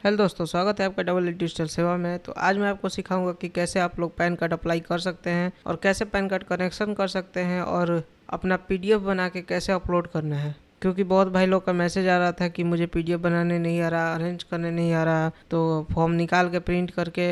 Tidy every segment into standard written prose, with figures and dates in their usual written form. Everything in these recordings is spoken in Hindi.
हेलो दोस्तों, स्वागत है आपका डबल एट डिजिटल सेवा में। तो आज मैं आपको सिखाऊंगा कि कैसे आप लोग पैन कार्ड अप्लाई कर सकते हैं और कैसे पैन कार्ड कनेक्शन कर सकते हैं और अपना पीडीएफ बना के कैसे अपलोड करना है। क्योंकि बहुत भाई लोग का मैसेज आ रहा था कि मुझे पीडीएफ बनाने नहीं आ रहा, अरेंज करने नहीं आ रहा, तो फॉर्म निकाल के प्रिंट करके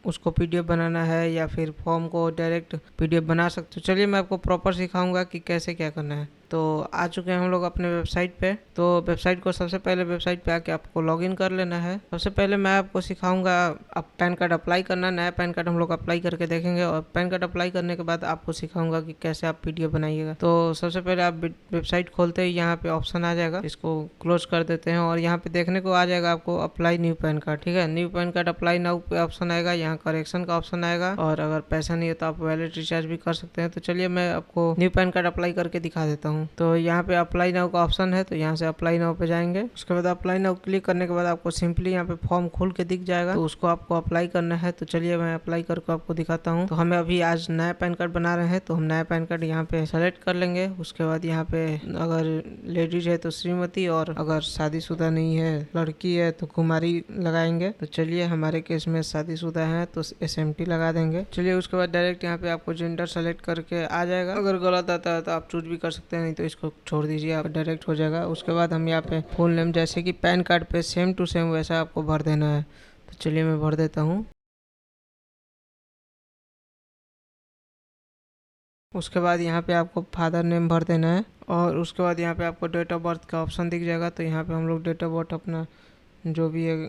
उसको पीडीएफ बनाना है या फिर फॉर्म को डायरेक्ट पीडीएफ बना सकते हो। चलिए मैं आपको प्रॉपर सिखाऊंगा कि कैसे क्या करना है। तो आ चुके हैं हम लोग अपने वेबसाइट पे। तो वेबसाइट को सबसे पहले वेबसाइट पे आके आपको लॉगिन कर लेना है। सबसे पहले मैं आपको सिखाऊंगा आप पैन कार्ड अप्लाई करना। नया पैन कार्ड हम लोग अप्लाई करके देखेंगे और पैन कार्ड अप्लाई करने के बाद आपको सिखाऊंगा कि कैसे आप पीडीएफ बनाइएगा। तो सबसे पहले आप वेबसाइट खोलते ही यहाँ पे ऑप्शन आ जाएगा, इसको क्लोज कर देते हैं और यहाँ पे देखने को आ जाएगा आपको अप्लाई न्यू पैन कार्ड। ठीक है, new pan card apply now पे ऑप्शन आएगा, यहाँ करेक्शन का ऑप्शन आएगा और अगर पैसा नहीं है तो आप वैलिड रिचार्ज भी कर सकते हैं। तो चलिए मैं आपको न्यू पैन कार्ड अप्लाई करके दिखा देता हूँ। तो यहाँ पे अप्लाई नाउ का ऑप्शन है, तो यहाँ से अप्लाई नाउ पे जाएंगे। उसके बाद अप्लाई नाउ क्लिक करने के बाद आपको सिंपली यहाँ पे फॉर्म खुल के दिख जाएगा, तो उसको आपको अप्लाई करना है। तो चलिए मैं अप्लाई करके आपको दिखाता हूँ। तो हमें अभी आज नया पैन कार्ड बना रहे हैं, तो हम नया पैन कार्ड यहाँ पे सेलेक्ट कर लेंगे। उसके बाद यहाँ पे अगर लेडीज है तो श्रीमती, और अगर शादीशुदा नहीं है लड़की है तो कुमारी लगाएंगे। तो चलिए हमारे केस में शादीशुदा है तो SMT लगा देंगे। चलिए उसके बाद डायरेक्ट यहाँ पे आपको जेंडर सेलेक्ट करके आ जाएगा। अगर गलत आता है तो आप चूज भी कर सकते हैं, नहीं तो इसको छोड़ दीजिए, आप डायरेक्ट हो जाएगा। उसके बाद हम यहाँ पे फुल नेम जैसे कि पैन कार्ड पे सेम टू सेम वैसा आपको भर देना है। तो चलिए मैं भर देता हूँ। उसके बाद यहाँ पे आपको फादर नेम भर देना है और उसके बाद यहाँ पे आपको डेट ऑफ बर्थ का ऑप्शन दिख जाएगा। तो यहाँ पे हम लोग डेट ऑफ बर्थ अपना जो भी है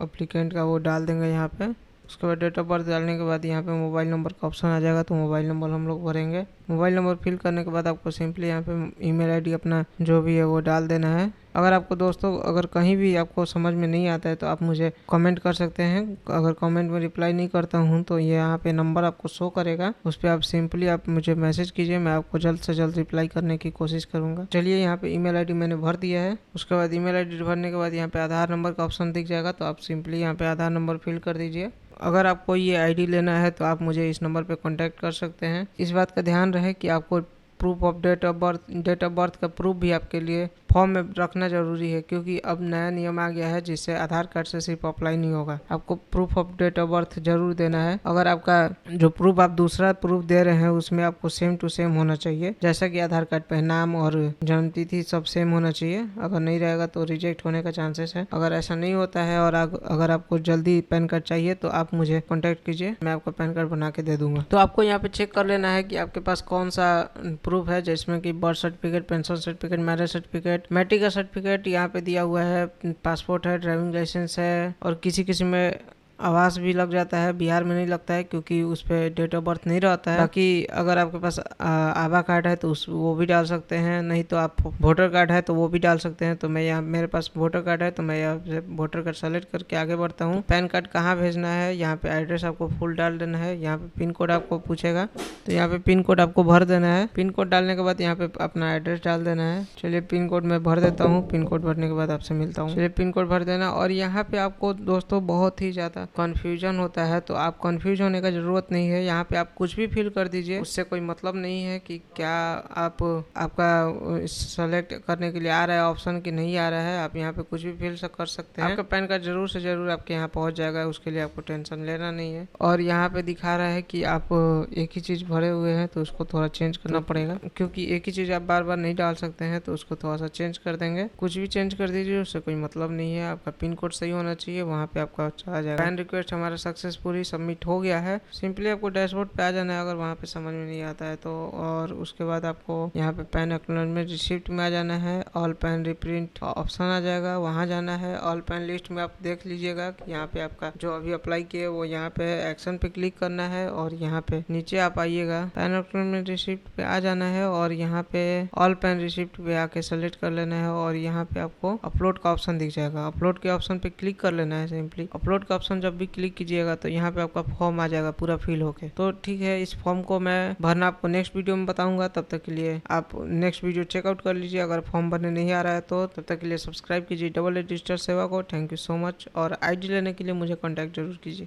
अप्लीकेंट का वो डाल देंगे यहाँ पे। उसके बाद डेट ऑफ बर्थ डालने के बाद यहाँ पे मोबाइल नंबर का ऑप्शन आ जाएगा, तो मोबाइल नंबर हम लोग भरेंगे। मोबाइल नंबर फिल करने के बाद आपको सिंपली यहाँ पे ईमेल आईडी अपना जो भी है वो डाल देना है। अगर आपको दोस्तों अगर कहीं भी आपको समझ में नहीं आता है तो आप मुझे कमेंट कर सकते हैं। अगर कमेंट में रिप्लाई नहीं करता हूँ तो ये यहाँ पे नंबर आपको शो करेगा, उस पर आप सिंपली आप मुझे मैसेज कीजिए, मैं आपको जल्द से जल्द रिप्लाई करने की कोशिश करूँगा। चलिए यहाँ पे ईमेल आईडी मैंने भर दिया है। उसके बाद ईमेल आईडी भरने के बाद यहाँ पे आधार नंबर का ऑप्शन दिख जाएगा, तो आप सिंपली यहाँ पे आधार नंबर फिल कर दीजिए। अगर आपको ये आईडी लेना है तो आप मुझे इस नंबर पे कांटेक्ट कर सकते हैं। इस बात का ध्यान रहे कि आपको proof of date of birth का प्रूफ भी आपके लिए फॉर्म में रखना जरूरी है, क्योंकि अब नया नियम आ गया है जिससे आधार कार्ड से सिर्फ अप्लाई नहीं होगा, आपको proof of date of birth जरूर देना है। अगर आपका जो प्रूफ आप दूसरा प्रूफ दे रहे हैं उसमें आपको सेम टू सेम होना चाहिए, जैसा कि आधार कार्ड पे नाम और जन्म तिथि सब सेम होना चाहिए। अगर नहीं रहेगा तो रिजेक्ट होने का चांसेस है। अगर ऐसा नहीं होता है और अगर आपको जल्दी पैन कार्ड चाहिए तो आप मुझे कॉन्टेक्ट कीजिए, मैं आपको पैन कार्ड बना के दे दूंगा। तो आपको यहाँ पे चेक कर लेना है कि आपके पास कौन सा प्रूफ है, जिसमें कि birth certificate, pension certificate, marriage certificate, matric का सर्टिफिकेट यहाँ पे दिया हुआ है, पासपोर्ट है, ड्राइविंग लाइसेंस है, और किसी किसी में आवास भी लग जाता है। बिहार में नहीं लगता है क्योंकि उस पर डेट ऑफ बर्थ नहीं रहता है। बाकी अगर आपके पास आभा कार्ड है तो वो भी डाल सकते हैं, नहीं तो आप वोटर कार्ड है तो वो भी डाल सकते हैं। तो मैं यहाँ मेरे पास वोटर कार्ड है तो मैं यहाँ से वोटर कार्ड सेलेक्ट करके आगे बढ़ता हूँ। पैन कार्ड कहाँ भेजना है, यहाँ पे एड्रेस आपको फुल डाल देना है। यहाँ पे पिन कोड आपको पूछेगा तो यहाँ पे पिन कोड आपको भर देना है। पिन कोड डालने के बाद यहाँ पे अपना एड्रेस डाल देना है। चलिए पिन कोड मैं भर देता हूँ। पिन कोड भरने के बाद आपसे मिलता हूँ। चलिए पिन कोड भर देना। और यहाँ पे आपको दोस्तों बहुत ही ज्यादा कंफ्यूजन होता है, तो आप कंफ्यूज होने का जरूरत नहीं है। यहाँ पे आप कुछ भी फिल कर दीजिए, उससे कोई मतलब नहीं है कि क्या आपका सेलेक्ट करने के लिए आ रहा है ऑप्शन कि नहीं आ रहा है। आप यहाँ पे कुछ भी फिल कर सकते हैं। आपका पैन कार्ड जरूर से जरूर आपके यहाँ पहुँच जाएगा, उसके लिए आपको टेंशन लेना नहीं है। और यहाँ पे दिखा रहा है कि आप एक ही चीज भरे हुए हैं, तो उसको थोड़ा चेंज करना पड़ेगा, क्योंकि एक ही चीज आप बार बार नहीं डाल सकते हैं, तो उसको थोड़ा सा चेंज कर देंगे। कुछ भी चेंज कर दीजिए, उससे कोई मतलब नहीं है। आपका पिन कोड सही होना चाहिए, वहाँ पे आपका आ जाएगा। पैन रिक्वेस्ट हमारा सक्सेसफुली सबमिट हो गया है। सिंपली आपको डैशबोर्ड पे आ जाना है अगर वहाँ पे समझ में नहीं आता है तो। और उसके बाद आपको यहाँ पे पैन एक्नॉलेजमेंट रिसिप्ट में आ जाना है। ऑल पैन रिप्रिंट ऑप्शन आ जाएगा, वहाँ जाना है। ऑल पैन लिस्ट में आप देख लीजिएगा कि यहाँ पे आपका जो अभी अप्लाई किए वो यहाँ पे एक्शन पे क्लिक करना है और यहाँ पे नीचे आप आइएगा, पैन एक्नॉलेजमेंट रिसिप्ट पे आ जाना है और यहाँ पे ऑल पैन रिसिप्ट पे आके सेलेक्ट कर लेना है और यहाँ पे आपको अपलोड का ऑप्शन दिख जाएगा। अपलोड के ऑप्शन पे क्लिक कर लेना है। सिंपली अपलोड का ऑप्शन जब भी क्लिक कीजिएगा तो यहाँ पे आपका फॉर्म आ जाएगा पूरा फिल होके। तो ठीक है, इस फॉर्म को मैं भरना आपको नेक्स्ट वीडियो में बताऊंगा। तब तक के लिए आप नेक्स्ट वीडियो चेकआउट कर लीजिए। अगर फॉर्म भरने नहीं आ रहा है तो तब तक के लिए सब्सक्राइब कीजिए डबल एट डिजिटल सेवा को। Thank you so much. और आईडी लेने के लिए मुझे कॉन्टैक्ट जरूर कीजिए।